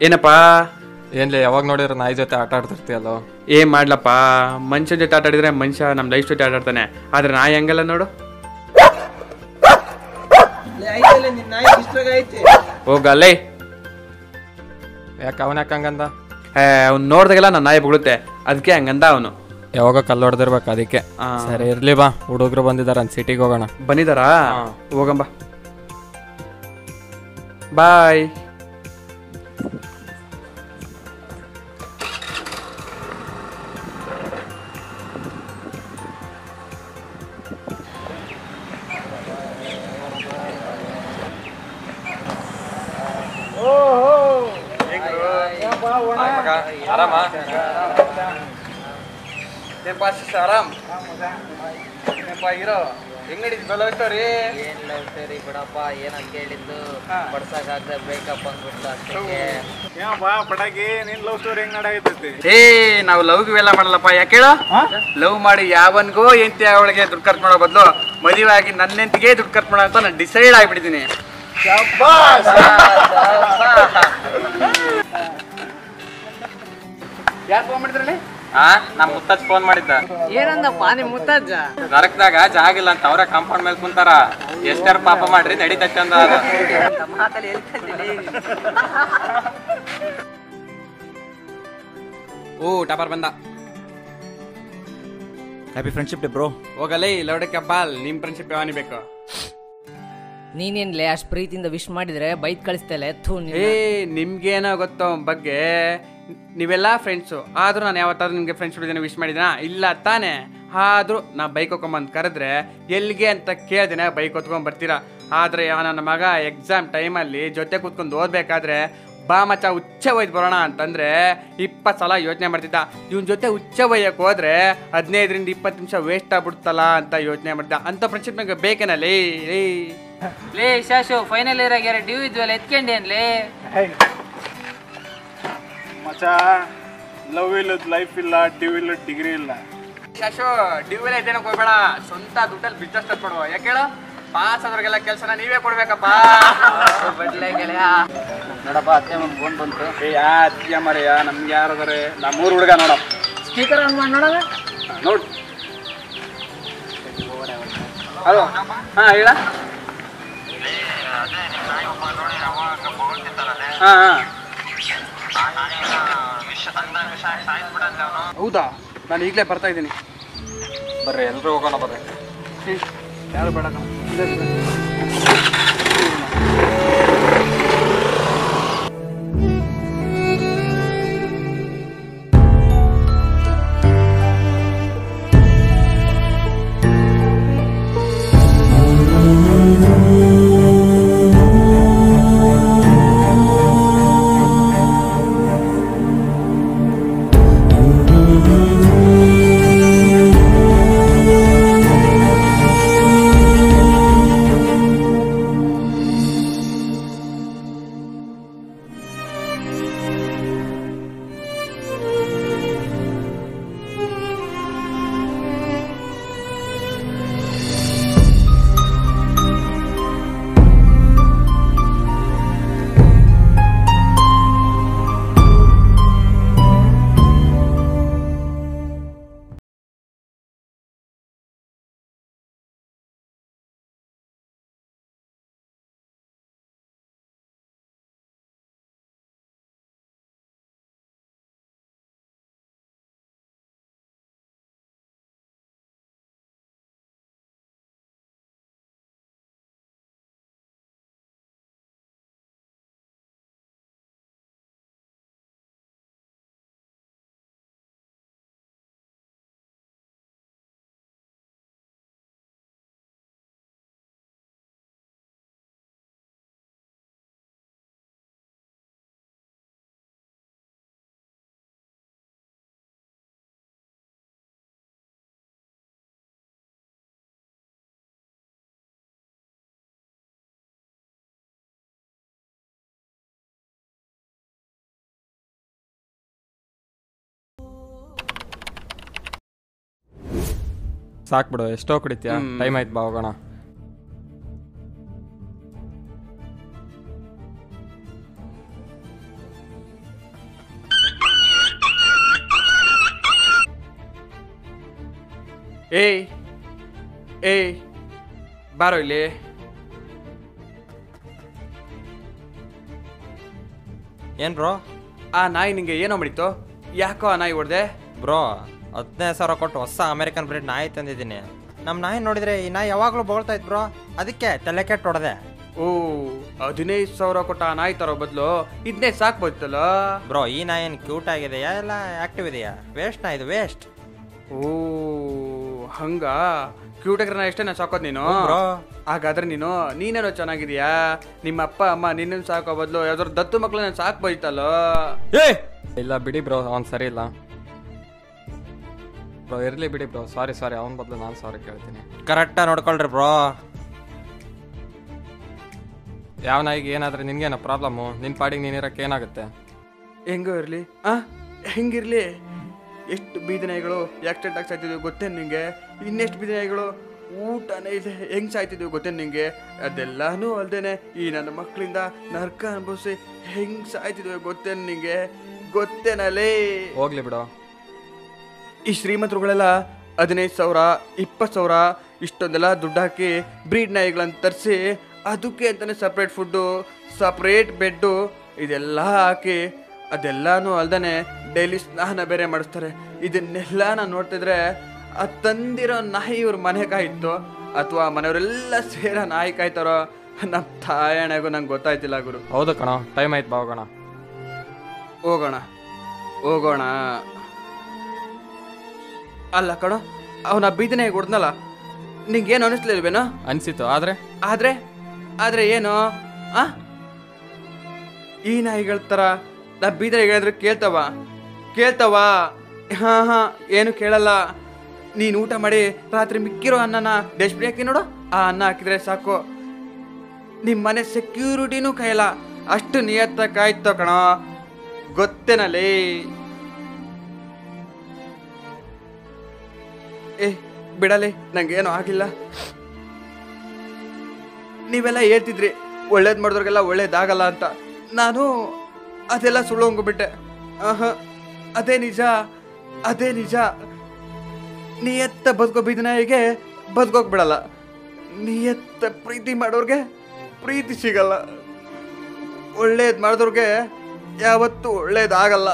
ಏನಪ್ಪ ಏನ್ಲಿ ಯಾವಾಗ ನೋಡಿದ್ರೆ ನಾಯಿ ಜೊತೆ ಆಟ ಆಡ್ತಿರ್ತೀಯಲ್ಲ. ಏನ್ ಮಾಡ್ಲಪ್ಪ, ಮನುಷ್ಯನ ಜೊತೆ ಆಟ ಆಡಿದ್ರೆ ಮನುಷ್ಯ ನಮ್ ಲೈಫ್ ಜೊತೆ ಆಟ ಆಡ್ತಾನೆ. ಆದ್ರೆ ನಾಯಿ ಹಂಗಲ್ಲ ನೋಡು. ಹೋಗಲ್ಲೇ ಯಾಕೆ ಅವನ ಯಾಕೆ ಹಂಗಂದ? ಅವ್ನು ನೋಡ್ದಾಗೆಲ್ಲ ನನ್ನ ನಾಯಿ ಬುಗುತ್ತೆ, ಅದಕ್ಕೆ ಹಂಗಂದ ಅವನು. ಯಾವಾಗ ಕಲ್ಲು ಹೊಡೆದಿರ್ಬೇಕು ಅದಕ್ಕೆ. ಸರಿ ಇರ್ಲಿ ಬಾ, ಹುಡುಗರು ಬಂದಿದಾರ ಸಿಟಿಗೆ ಹೋಗೋಣ. ಬಂದಿದಾರಾ? ಹೋಗಂಬ. ಬಾಯ್. ಆರಾಮ ಆರಾಮ್ ಇರೋ ಹೆಂಗ್ ನಡೀತಿ ಲವ್ ಸ್ಟೋರಿ? ಏನ್ ಲವ್ ಸ್ಟೋರಿ ಬಿಡಪ್ಪ, ಏನ ಕೇಳಿದ್ದು ಬಡ್ಸಕ್ ಆಗ್ತದೆ ಬೇಕಪ್ಪ ಅಂದ್ಬಿಟ್ಟು ಅಷ್ಟಕ್ಕೆ. ಪಟಾಕಿ ನಿನ್ ಲವ್ ಸ್ಟೋರಿ ಹೆಂಗ್ ನಡೀತೈತಿ? ನಾವು ಲವ್ ಇವೆಲ್ಲ ಮಾಡಲ್ಲಪ್ಪ. ಯಾಕೆ ಹೇಳ? ಲವ್ ಮಾಡಿ ಯಾವನ್ಗೋ ಎಂತಿ ಅವಳಿಗೆ ದುಡ್ಡು ಖರ್ಚು ಮಾಡೋ ಬದಲು ಮದುವೆ ಆಗಿ ನನ್ನೆಂತಿಗೆ ದುಡ್ಡು ಖರ್ಚು ಮಾಡೋ ಅಂತ ನಾನು ಡಿಸೈಡ್ ಆಗಿಬಿಟ್ಟಿದ್ದೀನಿ. ಯಾರು ಫೋನ್ ಮಾಡಿದ್ರಲ್ಲಿ? ನಮ್ ಮುತ್ತಜ್ಜ ಫೋನ್ ಮಾಡಿದ್ದ. ಏನಂದಪ್ಪ ನಿಮ್ ಮುತ್ತಜ್ಜ? ನರಕದಾಗ ಜಾಗ ಇಲ್ಲ ಅಂತ ಅವ್ರ ಕಾಂಪೌಂಡ್ ಮೇಲೆ ಕುಂತಾರ. ಎಷ್ಟಾರು ಪಾಪ ಮಾಡ್ರಿ ನಡೀತೈತೆ ಅಂದ. ಮಾತಲ್ಲಿ ಹೇಳ್ತಿದ್ದೀನಿ. ಓ ಟಾಪರ್ ಬಂದ. Happy friendship day bro. ಹೋಗಲೇ ಲೌಡೆ ಕಬ್ಬಾಲ್, ನಿಮ್ ಫ್ರೆಂಡ್ಶಿಪ್ ಯಾವನಿ ಬೇಕು? ನೀನೇನ್ಲೆ ಅಷ್ಟ್ ಪ್ರೀತಿಯಿಂದ ವಿಶ್ ಮಾಡಿದ್ರೆ ಬೈಕ್ ಕಳಿಸ್ತೇಲೆ. ನಿಮ್ಗೇನೋ ಗೊತ್ತೋ ಬಗ್ಗೆ, ನೀವೆಲ್ಲ ಫ್ರೆಂಡ್ಸು. ಆದ್ರೂ ನಾನು ಯಾವತ್ತಾದ್ರೂ ನಿಮ್ಗೆ ಫ್ರೆಂಡ್ಶಿಪ್ ದಿನ ವಿಶ್ ಮಾಡಿದಿನ? ಇಲ್ಲ ತಾನೇ. ಆದ್ರೂ ನಾ ಬೈಕ್ ಹೊತ್ಕೊಂಬಂದು ಕರೆದ್ರೆ ಎಲ್ಲಿಗೆ ಅಂತ ಕೇಳ್ದೇನೆ ಬೈಕ್ ಹೊತ್ಕೊಂಡ್ ಬರ್ತೀರಾ. ಆದ್ರೆ ನನ್ನ ಮಗ ಎಕ್ಸಾಮ್ ಟೈಮಲ್ಲಿ ಜೊತೆ ಕೂತ್ಕೊಂಡು ಓದ್ಬೇಕಾದ್ರೆ ಬಾ ಮಚ್ಚ ಉಚ್ಚ ಒಯ್ದು ಬರೋಣ ಅಂತಂದ್ರೆ 20 ಸಲ ಯೋಚನೆ ಮಾಡ್ತಿದ್ದ. ಇವನ್ ಜೊತೆ ಉಚ್ಚ ಒಯ್ಯಕ್ಕೆ ಹೋದ್ರೆ 15ರಿಂದ 20 ನಿಮಿಷ ವೇಸ್ಟ್ ಆಗ್ಬಿಡ್ತಲ್ಲ ಅಂತ ಯೋಚನೆ ಮಾಡ್ತಿದ್ದ. ಅಂತ ಫ್ರೆಂಡ್ಶಿಪ್ ನಂಗೆ ಬೇಕೇನಲ್ಲಿ? ಲೇ ಶಾಶು, ಫೈನಲ್ ಇಯರ್ ಆಗ್ಯಾರ ಡ್ಯೂ ಇದ್ವಲ್ಲ, ಎತ್ಕೊಂಡೇನ್ಲೇ? ಮಚ, ಲವ್ ಇಲ್ಲ, ಲೈಫ್ ಇಲ್ಲ, ಡ್ಯೂ ಇಲ್ಲ, ಡಿಗ್ರಿ ಇಲ್ಲ. ಶಾಶು ಡ್ಯೂ ಎಲ್ಲ ಇದೇನಕ್ಕೆ ಹೋಗ್ಬೇಡ, ಸ್ವಂತ ದುಡ್ಡಲ್ಲಿ ಬಿಸ್ನೆಸ್ ಸ್ಟಾರ್ಟ್ ಕೊಡುವ. ಯಾಕೆ ಹೇಳು? ಪಾಸ್ ಆದ್ರಿಗೆಲ್ಲ ಕೆಲಸನ ನೀವೇ ಕೊಡ್ಬೇಕಪ್ಪ. ಬಡ್ಲೆ ಗೆಳೆಯ ನೋಡಪ್ಪ, ಅತ್ತೆ ಒಂದು ಫೋನ್ ಬಂತು. ಅತ್ತಿಗೆ ಮರೆಯ ನಮ್ಗೆ ಯಾರದಾರೆ? ನಮ್ಮೂರು ಹುಡುಗ ನೋಡ. ಸ್ಪೀಕರ್ ಆನ್ ಮಾಡಿ ನೋಡೋಣ. ನೋಡು. ಹಲೋ, ಹಾ ಹೇಳ. ಹಾ ಹೌದಾ? ನಾನು ಈಗಲೇ ಬರ್ತಾ ಇದ್ದೀನಿ. ಬರ್ರಿ ಎಲ್ರು ಹೋಗೋಣ ಬರ್ರಿ. ಯಾರು ಬೇಡ. ಸಾಕು ಬಿಡು, ಎಷ್ಟೋ ಕುಡಿತೀಯ, ಟೈಮ್ ಆಯ್ತು, ಬಾ ಹೋಗೋಣ. ಏಯ್ ಏಯ್ ಬಾರೋ ಇಲ್ಲಿ. ಏನು ಬ್ರೋ? ಆ ನಾಯಿ ನಿಂಗೆ ಏನೋ ಮಾಡಿತ್ತು? ಯಾಕೋ ಆ ನಾಯಿ ಹೊಡೆದೆ? ಬ್ರೋ 15,000 ಕೊಟ್ಟು ಹೊಸ ಅಮೆರಿಕನ್ ಬ್ರೀಡ್ ನಾಯಿ ತಂದಿದ್ದೀನಿ. ನಮ್ಮ ನಾಯಿ ನೋಡಿದ್ರೆ ಈ ನಾಯಿ ಯಾವಾಗಲೂ ಬೋಳ್ತಾ ಇತ್ತು ಬ್ರೋ, ಅದಕ್ಕೆ ತಲೆ ಕೆಟ್ಟು ಹೊಡೆದೆ. ಓ 15,000 ಕೊಟ್ಟ ಆ ನಾಯಿ ತರೋ ಬದಲು ಇದನ್ನೇ ಸಾಕ್ಬೋಯ್ತಲ್ಲ ಬ್ರೋ. ಈ ನಾಯಿ ಏನು ಕ್ಯೂಟ್ ಆಗಿದೆಯಾ ಇಲ್ಲ ಆಕ್ಟಿವ್ ಇದೆಯಾ? ವೇಸ್ಟ್ ನಾ ಇದು, ವೇಸ್ಟ್. ಓ ಹಂಗ ಕ್ಯೂಟಾಗ್ರ ಎಷ್ಟೇ ನಾನು ಸಾಕೋದು ನೀನು ಬ್ರೋ. ಹಾಗಾದ್ರೆ ನೀನೇನೋ ಚೆನ್ನಾಗಿದೀಯಾ? ನಿಮ್ಮ ಅಪ್ಪ ಅಮ್ಮ ನಿನ್ನನ್ನು ಸಾಕೋ ಬದಲು ಯಾವ್ದಾದ್ರು ದತ್ತು ಮಕ್ಳನ್ನ ಸಾಕ್ಬೋಯ್ತಲ್ಲೋ. ಏ ಇಲ್ಲ ಬಿಡಿ ಬ್ರೋ, ಅವ್ನು ಸರಿ ಇಲ್ಲ ಬ್ರೋ. ಇರಲಿ ಬಿಡಿ ಬ್ರೋ, ಸಾರಿ ಅವ್ನ ಬದಲು ನಾನು ಸಾರಿ ಕೇಳ್ತೀನಿ. ಕರೆಕ್ಟಾಗಿ ನೋಡ್ಕೊಳ್ರಿ ಬ್ರೋ. ಯಾವ ನಾಯಿಗೆ ಏನಾದ್ರೆ ನಿನ್ಗೇನೋ ಪ್ರಾಬ್ಲಮ್ಮು? ನಿನ್ನ ಪಾಡಿಗೆ ನೀನಿರಕ್ಕೆ ಏನಾಗುತ್ತೆ? ಹೆಂಗೋ ಇರ್ಲಿ ಹೆಂಗಿರ್ಲಿ. ಎಷ್ಟು ಬೀದಿ ನಾಯಿಗಳು ಆಕ್ಸಿಡೆಂಟ್ ಆಗಿ ಸಾಯ್ತಿದ್ವಿ ಗೊತ್ತೇನು ನಿಂಗೆ? ಇನ್ನೆಷ್ಟು ಬೀದಿ ನಾಯಿಗಳು ಊಟನೇ ಇದೆ ಹೆಂಗ್ ಸಾಯ್ತಿದ್ವಿ ಗೊತ್ತೇನು ನಿಂಗೆ? ಅದೆಲ್ಲಾನು ಅಲ್ದೇನೆ ಈ ನನ್ನ ಮಕ್ಕಳಿಂದ ನರ್ಕ ಅನುಭವಿಸಿ ಹೆಂಗ್ ಸಾಯ್ತಿದ್ವಿ ಗೊತ್ತೇನು ನಿಂಗೆ? ಗೊತ್ತೇನಲ್ಲೇ? ಹೋಗ್ಲಿ ಬಿಡು. ಈ ಶ್ರೀಮಂತರುಗಳೆಲ್ಲ 15,000 20,000 ಇಷ್ಟೊಂದೆಲ್ಲ ದುಡ್ಡು ಹಾಕಿ ಬ್ರೀಡ್ ನಾಯಿಗಳನ್ನ ತರಿಸಿ ಅದಕ್ಕೆ ಅಂತಾನೆ ಸಪ್ರೇಟ್ ಫುಡ್ಡು, ಸಪ್ರೇಟ್ ಬೆಡ್ಡು ಇದೆಲ್ಲ ಹಾಕಿ ಅದೆಲ್ಲಾನು ಅಲ್ದಾನೆ ಡೈಲಿ ಸ್ನಾನ ಬೇರೆ ಮಾಡಿಸ್ತಾರೆ. ಇದನ್ನೆಲ್ಲ ನಾನು ನೋಡ್ತಿದ್ರೆ ಆ ತಂದಿರೋ ನಾಯಿ ಇವ್ರ ಮನೆ ಕಾಯಿತ್ತು ಅಥವಾ ಮನೆಯವರೆಲ್ಲ ಸೇರ ನಾಯಿ ಕಾಯ್ತಾರೋ ನಮ್ಮ ತಾಯಣೆಗೂ ನಂಗೆ ಗೊತ್ತಾಯ್ತಿಲ್ಲ ಗುರು. ಹೌದು ಕಣೋ, ಟೈಮ್ ಆಯ್ತು, ಬಾ ಹೋಗೋಣ. ಹೋಗೋಣ ಅಲ್ಲ ಕಣೋ, ಅವನ ಬೀದಿ ನಾಯಿ ಹೊಡೆದ್ನಲ್ಲ, ನಿಂಗೇನು ಅನಿಸ್ಲಿಲ್ವೇನೋ? ಅನಿಸಿತು. ಆದ್ರೆ ಏನು ಈ ನಾಯಿಗಳ ಥರ ನಾ ಬೀದಿ ನಾಯಿಗಳು ಹೇಳಿದ್ರೆ ಕೇಳ್ತಾವ? ಏನು ಕೇಳಲ್ಲ. ನೀನು ಊಟ ಮಾಡಿ ರಾತ್ರಿ ಮಿಕ್ಕಿರೋ ಅನ್ನನ ಡಸ್ಟ್ಬಿನ್ ಹಾಕಿ ನೋಡು, ಆ ಅನ್ನ ಹಾಕಿದ್ರೆ ಸಾಕು. ನಿಮ್ಮ ಮನೆ ಸೆಕ್ಯೂರಿಟಿನೂ ಕಾಯಲ್ಲ, ಅಷ್ಟು ನಿಯತ್ತ ಕಾಯ್ತೋ ಕಣೋ, ಗೊತ್ತೇನಲ್ಲಿ? ಬಿಡಲಿ, ನಂಗೇನು ಆಗಿಲ್ಲ. ನೀವೆಲ್ಲ ಹೇಳ್ತಿದ್ರಿ ಒಳ್ಳೇದು ಮಾಡಿದವ್ರಿಗೆಲ್ಲ ಒಳ್ಳೇದಾಗಲ್ಲ ಅಂತ. ನಾನು ಅದೆಲ್ಲ ಸುಳ್ಳು ಹೋಗ್ಬಿಟ್ಟೆ. ಅದೇ ನಿಜ. ನಿಯತ್ತ ಬದುಕೋ ಬೀದಿ ನಾಯಿಗೆ ಬದುಕೋಕ್ ಬಿಡಲ್ಲ, ನಿಯತ್ತ ಪ್ರೀತಿ ಮಾಡೋರ್ಗೆ ಪ್ರೀತಿ ಸಿಗಲ್ಲ, ಒಳ್ಳೇದು ಮಾಡಿದವ್ರಿಗೆ ಯಾವತ್ತೂ ಒಳ್ಳೇದಾಗಲ್ಲ.